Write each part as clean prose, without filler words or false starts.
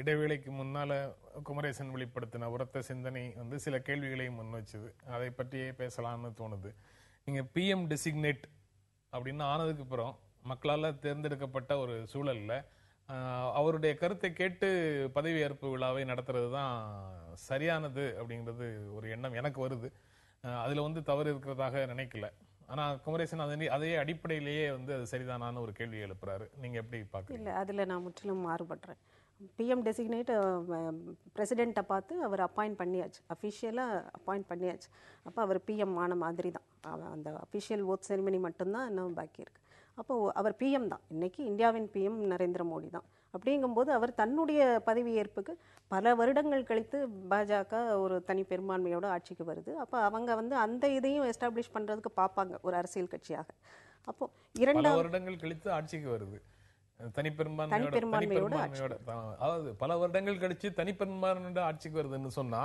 இடைவேளைக்கு முன்னால குமரேசன் வெளிப்படுத்தின உரத்த சிந்தனை வந்து சில கேள்விகளையும் முன் வச்சுது. அதை பற்றியே பேசலாம்னு தோணுது. நீங்க பிஎம் டெசிக்னேட் அப்படின்னு ஆனதுக்கு அப்புறம் மக்களால் தேர்ந்தெடுக்கப்பட்ட ஒரு சூழல்ல அவருடைய கருத்தை கேட்டு பதவியேற்பு விழாவை நடத்துறது தான் சரியானது அப்படிங்கிறது ஒரு எண்ணம் எனக்கு வருது. அதுல வந்து தவறு இருக்கிறதாக நினைக்கல. ஆனா குமரேசன் அதே அடிப்படையிலேயே வந்து அது சரிதானான்னு ஒரு கேள்வி எழுப்புறாரு. நீங்க எப்படி பாக்குறீங்க? இல்லை, அதில் நான் முற்றிலும் மாறுபடுறேன். பிஎம் டெசிக்னேட் பிரசிடெண்ட்டை பார்த்து அவர் அப்பாயிண்ட் பண்ணியாச்சு, அஃபிஷியலாக அப்பாயிண்ட் பண்ணியாச்சு. அப்போ அவர் பிஎம் ஆன மாதிரி தான். அந்த அஃபிஷியல் ஓட் செரிமனி மட்டும்தான் இன்னும் பாக்கி இருக்குது. அப்போது அவர் பிஎம் தான். இன்றைக்கி இந்தியாவின் பிஎம் நரேந்திர மோடி தான். அப்படிங்கும்போது அவர் தன்னுடைய பதவியேற்புக்கு பல வருடங்கள் கழித்து பாஜக ஒரு தனி பெரும்பான்மையோட ஆட்சிக்கு வருது. அப்போ அவங்க வந்து அந்த இதையும் எஸ்டாப்ளிஷ் பண்ணுறதுக்கு பார்ப்பாங்க ஒரு அரசியல் கட்சியாக. அப்போ 2 வருடங்கள் கழித்து ஆட்சிக்கு வருது தனிப்பெரும்பான்மையோட, அதாவது பல வருடங்கள் கழிச்சு தனிப்பெரும்பான்மையோட ஆட்சிக்கு வருதுன்னு சொன்னா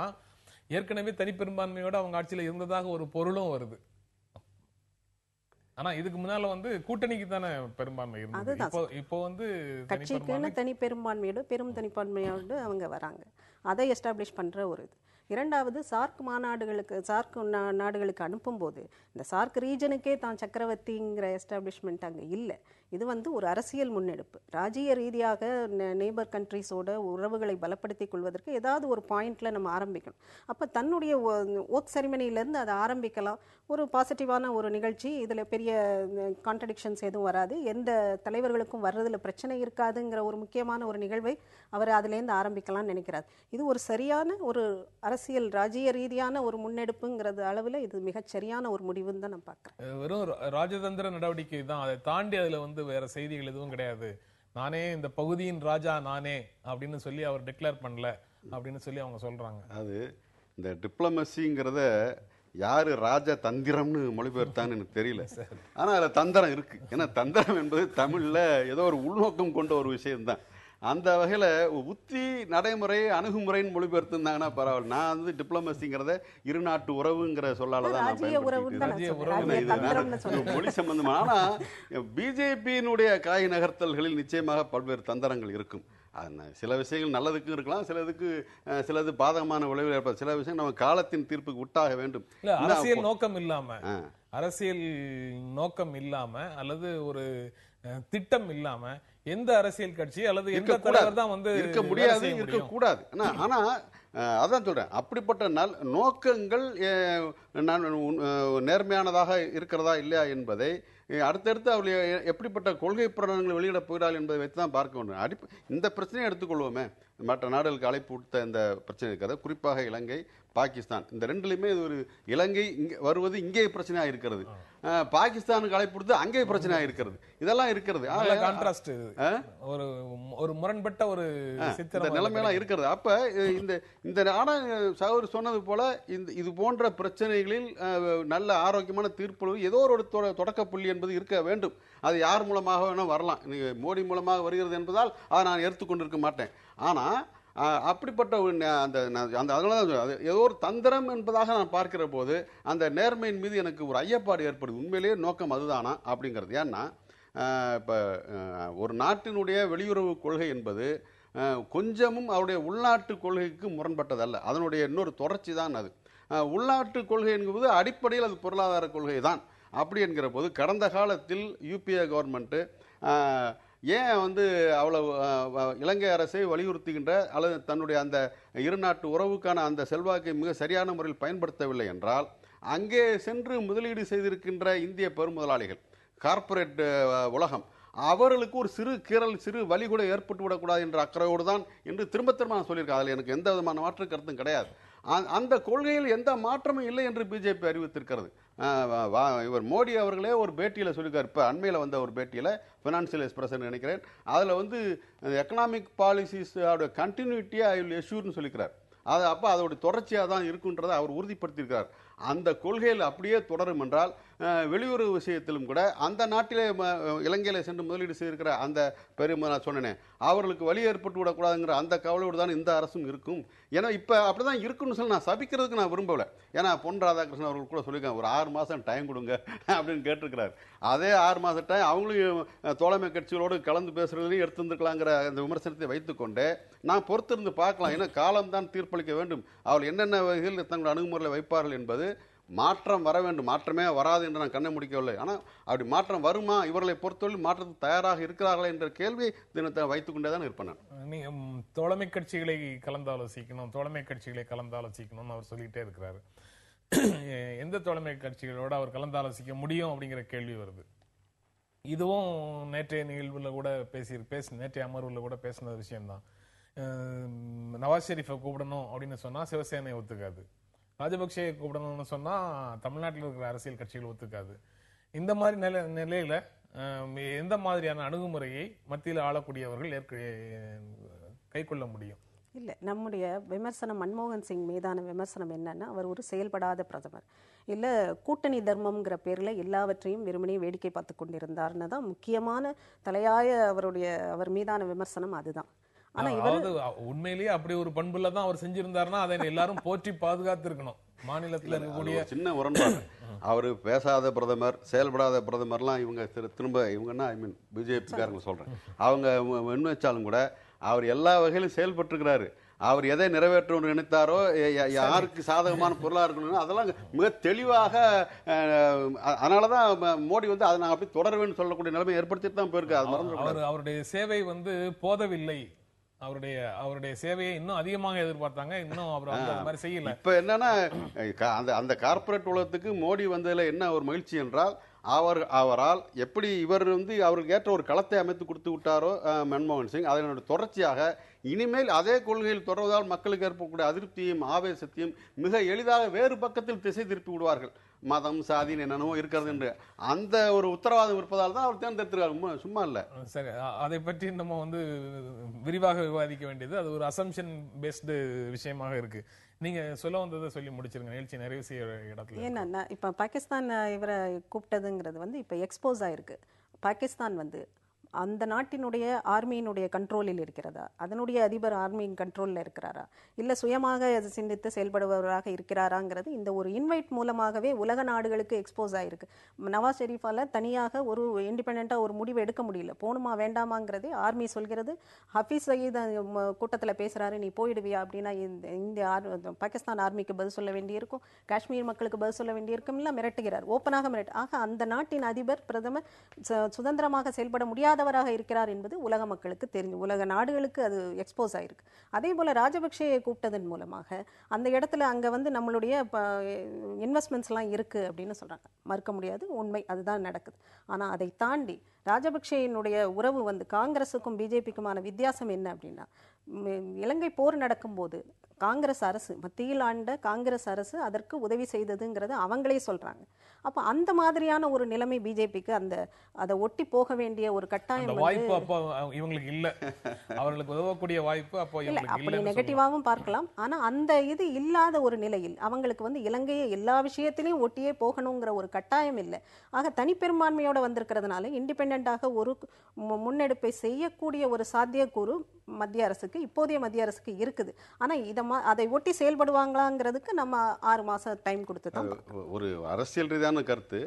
ஏற்கனவே தனிப்பெரும்பான்மையோட அவங்க ஆட்சியில இருந்ததாக ஒரு பொருளும் வருது. ஆனா இதுக்கு முன்னால வந்து கூட்டணிக்கு தானே பெரும்பான்மை இருந்தது. இப்போ வந்து கட்சிக்குன்னு தனி பெரும்பான்மையோட பெரும் தனிப்பான்மையோடு அவங்க வராங்க. அதை எஸ்டாப்ளிஷ் பண்ற ஒரு இது. 2வது சார்க் மாநாடுகளுக்கு, சார்க் நாடுகளுக்கு அனுப்பும்போது இந்த சார்க் ரீஜனுக்கே தான் சக்கரவர்த்திங்கிற எஸ்டாப்ளிஷ்மெண்ட் அங்கே இல்லை. இது வந்து ஒரு அரசியல் முன்னெடுப்பு. ராஜ்ய ரீதியாக நெய்பர் கண்ட்ரிஸோட உறவுகளை பலப்படுத்திக் கொள்வதற்கு ஏதாவது ஒரு பாயிண்ட்ல நம்ம ஆரம்பிக்கணும். அப்போ தன்னுடைய ஓத் செரிமனிலேருந்து அதை ஆரம்பிக்கலாம். ஒரு பாசிட்டிவான ஒரு நிகழ்ச்சி, இதில் பெரிய கான்ட்ரடிக்ஷன்ஸ் எதுவும் வராது, எந்த தலைவர்களுக்கும் வர்றதில் பிரச்சனை இருக்காதுங்கிற ஒரு முக்கியமான ஒரு நிகழ்வை அவர் அதுலேருந்து ஆரம்பிக்கலாம்னு நினைக்கிறார். இது ஒரு சரியான ஒரு அரசியல் ராஜ்ய ரீதியான ஒரு முன்னெடுப்புங்கிறது அளவில் இது மிகச் சரியான ஒரு முடிவுன்னு தான் நான் பார்க்குறேன். வெறும் ராஜதந்திர நடவடிக்கை தான், அதை தாண்டி அதில் வந்து வேற செய்திகள் எதுவும் கிடையாது. நானே இந்த பகுதியின் ராஜா நானே அப்படின்னு சொல்லி அவர் டிக்ளேர் பண்ணல அப்படின்னு சொல்லி அவங்க சொல்றாங்க. அது இந்த டிப்ளமசிங்கிறத யாரு ராஜ தந்திரம்னு மொழிபெயர்த்தான்னு எனக்கு தெரியல. ஆனா அதுல தந்திரம் இருக்கு. ஏன்னா தந்திரம் என்பது தமிழ்ல ஏதோ ஒரு உள்நோக்கம் கொண்ட ஒரு விஷயம்தான். அந்த வகையில உத்தி நடைமுறை அணுகுமுறைன்னு மொழிபெயர்த்துருந்தாங்கன்னா பரவாயில்ல. நான் வந்து டிப்ளமசிங்கிறத இருநாட்டு உறவுங்கிற சொல்லால தான் மொழி சம்பந்தமா. ஆனா பிஜேபியினுடைய காய் நகர்த்தல்களில் நிச்சயமாக பல்வேறு தந்திரங்கள் இருக்கும். சில விஷயங்கள் நல்லதுக்கும் இருக்கலாம், சிலது பாதகமான விளைவு ஏற்படும். சில விஷயம் நம்ம காலத்தின் தீர்ப்புக்கு விட்டாக வேண்டும். அரசியல் நோக்கம் இல்லாம அல்லது ஒரு திட்டம் இல்லாம எந்த அரசியல் கட்சி அல்லது எந்த தலைவர் தான் வந்து இருக்க முடியாது, இருக்க கூடாது. ஆனா அதான் சொல்றேன், அப்படிப்பட்ட நோக்கங்கள் நேர்மையானதாக இருக்கிறதா இல்லையா என்பதை அடுத்தடுத்து அவர்கள் எப்படிப்பட்ட கொள்கை பிரகடனங்களை வெளியிட போகிறார்கள் என்பதை வைத்து தான் பார்க்க வேண்டும். இந்த பிரச்சனையை எடுத்துக்கொள்வோமே, மற்ற நாடுகளுக்கு அழைப்பு விடுத்த இந்த பிரச்சனை இருக்கிறது, குறிப்பாக இலங்கை பாகிஸ்தான், இந்த ரெண்டுலையுமே இது ஒரு இலங்கை வருவது இங்கே பிரச்சனையாக இருக்கிறது, பாகிஸ்தானுக்கு அழைப்பு விடுத்து அங்கே பிரச்சனையாக இருக்கிறது, இதெல்லாம் இருக்கிறது. கான்ட்ராஸ்ட், ஒரு முரண்பட்ட ஒரு நிலைமையெல்லாம் இருக்கிறது. அப்ப இந்த ஆனா சகோதரர் சொன்னது போல இது போன்ற பிரச்சனைகளில் நல்ல ஆரோக்கியமான தீர்ப்பு ஏதோ ஒரு தொடக்க புள்ளி என்பது இருக்க வேண்டும். அது யார் மூலமாக வேணும் வரலாம். மோடி மூலமாக வருகிறது என்பதால் அதை நான் எடுத்துக்கொண்டிருக்க மாட்டேன். ஆனா அப்படிப்பட்ட அதனால ஏதோ ஒரு தந்திரம் என்பதாக நான் பார்க்கிற போது அந்த நேர்மையின் மீது எனக்கு ஒரு ஐயப்பாடு ஏற்படுது. உண்மையிலேயே நோக்கம் அதுதானா அப்படிங்கிறது. ஏன்னா இப்போ ஒரு நாட்டினுடைய வெளியுறவு கொள்கை என்பது கொஞ்சமும் அவருடைய உள்நாட்டு கொள்கைக்கு முரண்பட்டதல்ல. அதனுடைய இன்னொரு தொடர்ச்சி தான் அது. உள்நாட்டு கொள்கை என்பது அடிப்படையில் அது பொருளாதார கொள்கை தான். அப்படி என்கிற போது கடந்த காலத்தில் யூபிஏ கவர்மெண்ட்டு ஏன் வந்து அவ்வளவு இலங்கை அரசை வலியுறுத்துகின்ற அல்லது தன்னுடைய அந்த இருநாட்டு உறவுக்கான அந்த செல்வாக்கை மிக சரியான முறையில் பயன்படுத்தவில்லை என்றால், அங்கே சென்று முதலீடு செய்திருக்கின்ற இந்திய பெருமுதலாளிகள், கார்ப்பரேட் உலகம், அவர்களுக்கு ஒரு சிறு வலி கூட ஏற்பட்டு விடக்கூடாது என்ற அக்கறையோடு தான் என்று திரும்ப நான் சொல்லியிருக்கேன். அதில் எனக்கு எந்த விதமான மாற்று கருத்தும் கிடையாது. அந்த கொள்கையில் எந்த மாற்றமும் இல்லை என்று பிஜேபி அறிவித்திருக்கிறது. இவர் மோடி அவர்களே ஒரு பேட்டியில் சொல்லியிருக்கார். இப்போ அண்மையில் வந்த ஒரு பேட்டியில் ஃபினான்சியல் எக்ஸ்பிரஸ் நினைக்கிறேன், அதில் வந்து எக்கனாமிக் பாலிசிஸ் கண்டினியூட்டியாக ஐ வில் எஷ்யூர்னு சொல்லிக்கிறார். அப்போ அதோட தொடர்ச்சியாக தான் இருக்குன்றதை அவர் உறுதிப்படுத்தியிருக்கிறார். அந்த கொள்கையில் அப்படியே தொடரும் என்றால் வெளியுறவு விஷயத்திலும் கூட அந்த நாட்டிலே இலங்கையில சென்று முதலீடு செய்திருக்கிற அந்த பெருமை நான் சொன்னேனே அவர்களுக்கு வழி ஏற்பட்டு விடக்கூடாதுங்கிற அந்த கவலையோடு தான் இந்த அரசும் இருக்கும். ஏன்னா இப்போ அப்படிதான் இருக்குன்னு சொல்லி நான் சபிக்கிறதுக்கு நான் விரும்பல. ஏன்னா பொன் ராதாகிருஷ்ணன் அவர்கள் கூட சொல்லியிருக்காங்க ஒரு 6 மாதம் டைம் கொடுங்க அப்படின்னு கேட்டிருக்கிறார். அதே 6 மாதம் டைம் அவங்களும் தோழமை கட்சிகளோடு கலந்து பேசுறதுலையும் எடுத்துருந்துக்கலாங்கிற அந்த விமர்சனத்தை வைத்துக்கொண்டு நான் பொறுத்திருந்து பார்க்கலாம். ஏன்னா காலம்தான் தீர்ப்பளிக்க வேண்டும். அவர்கள் என்னென்ன வகையில் தங்களுடைய அணுகுமுறையில் வைப்பார்கள் என்பது மாற்றம் வர வேண்டும். மாற்றமே வராது என்று நான் கண்ணை முடிக்கவில்லை. ஆனால் அப்படி மாற்றம் வருமா, இவர்களை பொறுத்தவரை மாற்றத்துக்கு தயாராக இருக்கிறார்களா என்ற கேள்வி தினத்தை வைத்துக் கொண்டே தான் இருப்பேன் நான். நீங்க தோழமை கட்சிகளை கலந்தாலோசிக்கணும்னு அவர் சொல்லிட்டே இருக்கிறாரு. எந்த தோழமை கட்சிகளோட அவர் கலந்தாலோசிக்க முடியும் அப்படிங்கிற கேள்வி வருது. இதுவும் நேற்றைய நிகழ்வுல கூட நேற்றைய அமர்வுல கூட பேசின விஷயம்தான். நவாஸ் ஷெரீஃபை கூப்பிடணும் அப்படின்னு சொன்னா சிவசேனை ஒத்துக்காது, ராஜபக்சேயை கூப்பிடணும்னு சொன்னா தமிழ்நாட்டில் இருக்கிற அரசியல் கட்சிகள் ஒத்துக்காது. இந்த மாதிரி நிலையில எந்த மாதிரியான அணுகுமுறையை மத்தியில் ஆளக்கூடியவர்கள் கை கொள்ள முடியும்? இல்லை, நம்முடைய விமர்சனம் மன்மோகன் சிங் மீதான விமர்சனம் என்னன்னா, அவர் ஒரு செயல்படாத பிரதமர், இல்லை கூட்டணி தர்மம்ங்கிற பேரில் எல்லாவற்றையும் வெறுமனே வேடிக்கை பார்த்து கொண்டிருந்தார்னு தான் முக்கியமான தலையாய அவர் மீதான விமர்சனம் அதுதான். அதாவது உண்மையிலேயே அப்படி ஒரு பண்புல தான் அவர் செஞ்சிருந்தாருன்னா அதை எல்லாரும் போற்றி பாதுகாத்து இருக்கணும். மாநிலத்தில் இருக்கக்கூடிய சின்ன உடன்பாடு, அவரு பேசாத பிரதமர், செயல்படாத பிரதமர்லாம் இவங்க திரும்ப இவங்கன்னா பிஜேபி காரங்க சொல்றேன், அவங்க முன்வச்சாலும் கூட அவர் எல்லா வகையிலும் செயல்பட்டிருக்கிறாரு. அவர் எதை நிறைவேற்றணும்னு நினைத்தாரோ, யாருக்கு சாதகமான பொருளா இருக்கணும், அதெல்லாம் மிக தெளிவாக. அதனாலதான் மோடி அதை நாங்கள் அப்படி தொடர்வேன்னு சொல்லக்கூடிய நிலைமை ஏற்படுத்திட்டு தான் போயிருக்கு. அவருடைய சேவை போதவில்லை. அவருடைய சேவையை இன்னும் அதிகமாக எதிர்பார்த்தாங்க. இன்னும் அவர் அந்த மாதிரி செய்யல. இப்ப என்னன்னா அந்த கார்பரேட் உலகத்துக்கு மோடி வந்ததுல என்ன ஒரு மகிழ்ச்சி என்றால், அவரால் எப்படி இவர் அவருக்கு ஏற்ற ஒரு களத்தை அமைத்து கொடுத்து விட்டாரோ மன்மோகன் சிங், அதனுடைய தொடர்ச்சியாக இனிமேல் அதே கொள்கையில் தொடர்வதால் மக்களுக்கு ஏற்படக்கூடிய அதிருப்தியும் ஆவேசத்தையும் மிக எளிதாக வேறு பக்கத்தில் திசை திருப்பி விடுவார்கள். மதம் சாதி என்னென்னமோ இருக்கிறது என்று அந்த ஒரு உத்தரவாதம் இருப்பதால் தான் அவர் தேர்ந்தெடுத்திருக்காங்க, சும்மா இல்ல. சரி, அதை பற்றி நம்ம விரிவாக விவாதிக்க வேண்டியது. அது ஒரு அசம்ஷன் பேஸ்டு விஷயமாக இருக்கு. நீங்க சொல்ல வந்ததை சொல்லி முடிச்சிருங்க, நிகழ்ச்சி நிறைவு செய்ய இடத்துல. ஏன்னா இப்ப பாகிஸ்தான் இவரை கூப்பிட்டதுங்கிறது இப்ப எக்ஸ்போஸ் ஆயிருக்கு. பாகிஸ்தான் அந்த நாட்டினுடைய ஆர்மியினுடைய கண்ட்ரோலில் இருக்கிறதா, அதனுடைய அதிபர் ஆர்மியின் கண்ட்ரோலில் இருக்கிறாரா, இல்லை சுயமாக சிந்தித்து செயல்படுபவராக இருக்கிறாராங்கிறது இந்த ஒரு இன்வைட் மூலமாகவே உலக நாடுகளுக்கு எக்ஸ்போஸ் ஆயிருக்கு. நவாஸ் ஷெரீஃபால தனியாக ஒரு இண்டிபெண்டாக ஒரு முடிவு எடுக்க முடியல. போகணுமா வேண்டாமாங்கிறதே ஆர்மி சொல்கிறது. ஹஃபீஸ் சயீத் கூட்டத்தில் பேசுகிறாரு, நீ போயிடுவியா அப்படின்னா இந்த பாகிஸ்தான் ஆர்மிக்கு பதில் சொல்ல வேண்டியிருக்கும், காஷ்மீர் மக்களுக்கு பதில் சொல்ல வேண்டியிருக்கும், இல்லை மிரட்டுகிறார், ஓப்பனாக ஆக அந்த நாட்டின் அதிபர் பிரதமர் சுதந்திரமாக செயல்பட முடியாத இருக்கிறார் என்பது உலக மக்களுக்கு தெரிஞ்சு, உலக நாடுகளுக்கு அது எக்ஸ்போஸ் ஆயிருக்கு. அதே போல ராஜபக்சேயை கூப்பிட்டதன் மூலமாக அந்த இடத்துல அங்க நம்மளுடைய இன்வெஸ்ட்மெண்ட்ஸ்லாம் இருக்கு அப்படின்னு சொல்றாங்க. மறுக்க முடியாது, உண்மை, அதுதான் நடக்குது. ஆனா அதை தாண்டி ராஜபக்சேயினுடைய உறவு காங்கிரஸுக்கும் பிஜேபிக்குமான வித்தியாசம் என்ன அப்படின்னா, இலங்கை போர் நடக்கும்போது காங்கிரஸ் அரசு, மத்தியில் ஆண்ட காங்கிரஸ் அரசு அதற்கு உதவி செய்ததுங்கிறது அவங்களே சொல்றாங்க. அப்ப அந்த மாதிரியான ஒரு நிலைமை பிஜேபிக்கு அதை ஒட்டி போக வேண்டிய ஒரு கட்டாயம் வாய்ப்பு அப்போ இவங்களுக்கு இல்ல. அவர்களுக்கு உதவக்கூடிய வாய்ப்பு அப்போ இவங்களுக்கு இல்ல. அப்படி நெகட்டிவாவும் பார்க்கலாம். ஆனா அந்த இது இல்லாத ஒரு நிலையில் அவங்களுக்கு இலங்கையை எல்லா விஷயத்திலையும் ஒட்டியே போகணுங்கிற ஒரு கட்டாயம் இல்லை. ஆக தனிப்பெரும்பான்மையோட வந்திருக்கிறதுனால இண்டிபெண்டாக ஒரு முன்னெடுப்பை செய்யக்கூடிய ஒரு சாத்தியக்கூறு மத்திய அரசுக்கு, இப்போதைய மத்திய அரசுக்கு இருக்குது. ஆனா அதை ஒட்டி செயல்படுவாங்களாங்கிறதுக்கு நம்ம 6 மாசம் டைம் கொடுத்து தான். ஒரு அரசியல் ரீதியான கருத்து,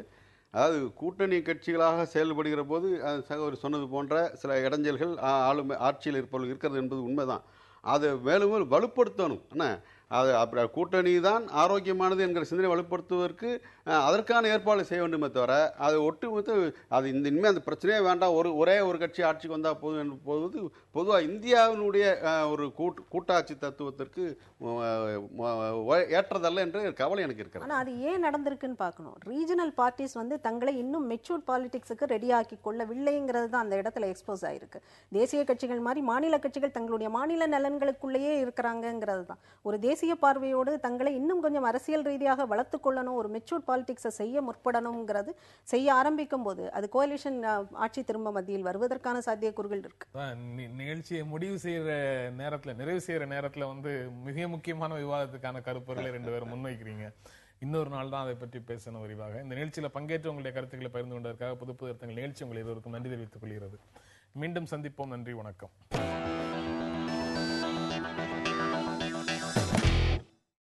அதாவது கூட்டணி கட்சிகளாக செயல்படுகிற போது சகோதரி சொன்னது போன்ற சில இடைஞ்சல்கள் ஆட்சியில் இருப்பவர்கள் இருக்கிறது என்பது உண்மைதான். அதை மேலும் வலுப்படுத்தணும். என்ன அது அப்படி கூட்டணி தான் ஆரோக்கியமானது என்கிற சிந்தனை வலுப்படுத்துவதற்கு அதற்கான ஏற்பாடு செய்ய வேண்டுமே தவிர அது ஒட்டுமொத்த அது இனிமேல் அந்த பிரச்சனையே வேண்டாம், ஒரே ஒரு கட்சி ஆட்சிக்கு வந்தால் போதும் என்று போவது பொதுவாக இந்தியாவினுடைய ஒரு கூட்டாட்சி தத்துவத்திற்கு ஏற்றதல்ல என்ற கவலை எனக்கு இருக்கிறது. ஆனால் அது ஏன் நடந்திருக்குன்னு பார்க்கணும். ரீஜனல் பார்ட்டிஸ் தங்களை இன்னும் மெச்சூர்ட் பாலிடிக்ஸுக்கு ரெடியாக்கி கொள்ளவில்லைங்கிறது தான் அந்த இடத்துல எக்ஸ்போஸ் ஆயிருக்கு. தேசிய கட்சிகள் மாதிரி மாநில கட்சிகள் தங்களுடைய மாநில நலன்களுக்குள்ளேயே இருக்கிறாங்கிறது தான். ஒரு தேசிய பார்வையோடு தங்களை இன்னும் கொஞ்சம் அரசியல் ரீதியாக வளர்த்துக் கொள்ளணும், ஒரு மெச்சூர்ட் பாலிடிக்ஸை செய்ய முற்படணுங்கிறது செய்ய ஆரம்பிக்கும் போது அது கோலிஷன் ஆட்சி திரும்ப மத்தியில் வருவதற்கான சாத்தியக்கூறுகள் இருக்கு. நிகழ்ச்சியை நிறைவு செய்யற நேரத்துல மிக முக்கியமான விவாதத்துக்கான கருப்பொருளை 2 பேரும் முன்வைக்கிறீங்க. இன்னொரு நாள் தான் அதை பற்றி பேசணும் விரிவாக. இந்த நிகழ்ச்சியில் பங்கேற்று உங்களுடைய கருத்துக்களை பகிர்ந்து கொண்டதற்காக புது புது கருத்துக்கள் நிகழ்ச்சி உங்கள் இருவருக்கும் நன்றி தெரிவித்துக் கொள்கிறது. மீண்டும் சந்திப்போம். நன்றி, வணக்கம்.